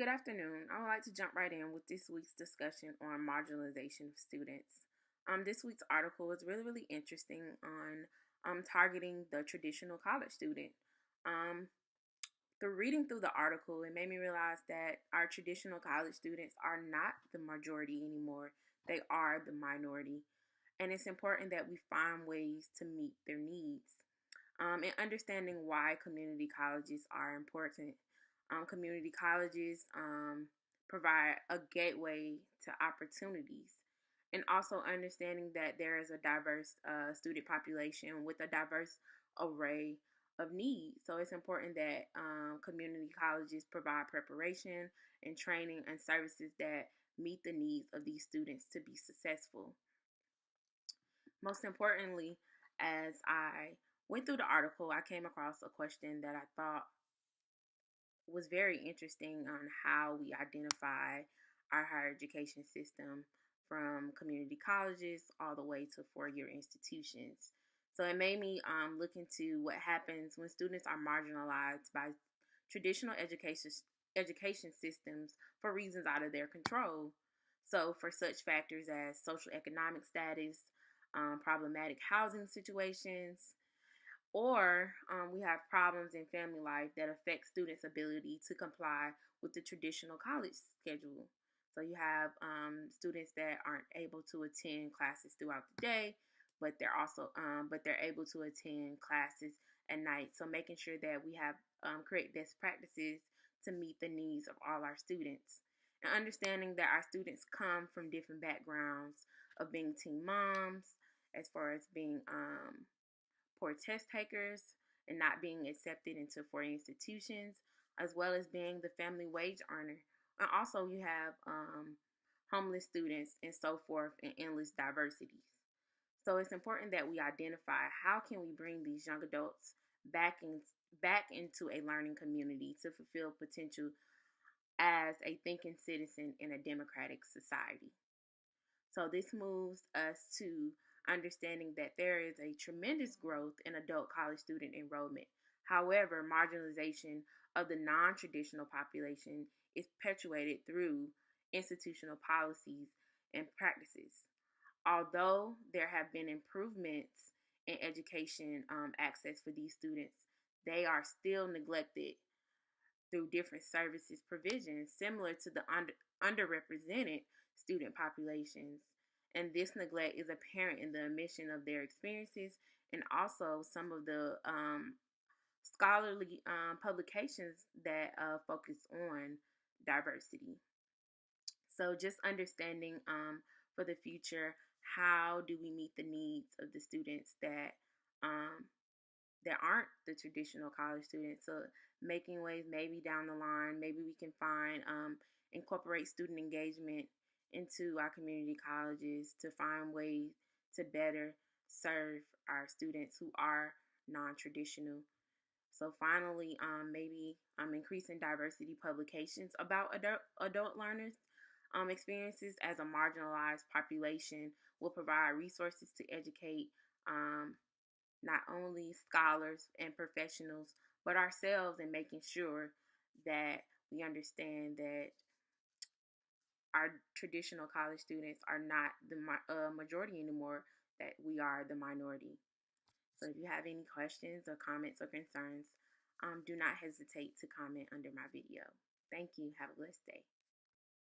Good afternoon. I would like to jump right in with this week's discussion on marginalization of students. This week's article is really interesting on targeting the traditional college student. Um, through reading through the article, it made me realize that our traditional college students are not the majority anymore. They are the minority. And it's important that we find ways to meet their needs. And understanding why community colleges are important. Community colleges provide a gateway to opportunities, and also understanding that there is a diverse student population with a diverse array of needs. So it's important that community colleges provide preparation and training and services that meet the needs of these students to be successful. Most importantly, as I went through the article, I came across a question that I thought was very interesting on how we identify our higher education system from community colleges all the way to four-year institutions. So it made me look into what happens when students are marginalized by traditional education systems for reasons out of their control. So for such factors as social economic status, problematic housing situations, or we have problems in family life that affect students' ability to comply with the traditional college schedule. So you have students that aren't able to attend classes throughout the day, but they're able to attend classes at night. So making sure that we have create best practices to meet the needs of all our students, and understanding that our students come from different backgrounds of being teen moms, as far as being poor test takers and not being accepted into foreign institutions, as well as being the family wage earner. And also, you have homeless students and so forth, and endless diversities. So it's important that we identify how can we bring these young adults back into a learning community to fulfill potential as a thinking citizen in a democratic society. So this moves us to understanding that there is a tremendous growth in adult college student enrollment. However, marginalization of the non-traditional population is perpetuated through institutional policies and practices. Although there have been improvements in education access for these students, they are still neglected through different services provisions similar to the underrepresented student populations. And this neglect is apparent in the omission of their experiences and also some of the scholarly publications that focus on diversity. So, just understanding for the future, how do we meet the needs of the students um, that aren't the traditional college students? So making ways maybe down the line, maybe we can find incorporate student engagement into our community colleges to find ways to better serve our students who are non-traditional. So finally, maybe increasing diversity publications about adult learners experiences as a marginalized population will provide resources to educate um, not only scholars and professionals, but ourselves, in making sure that we understand that our traditional college students are not the majority anymore, that we are the minority. So if you have any questions or comments or concerns, do not hesitate to comment under my video. Thank you. Have a blessed day.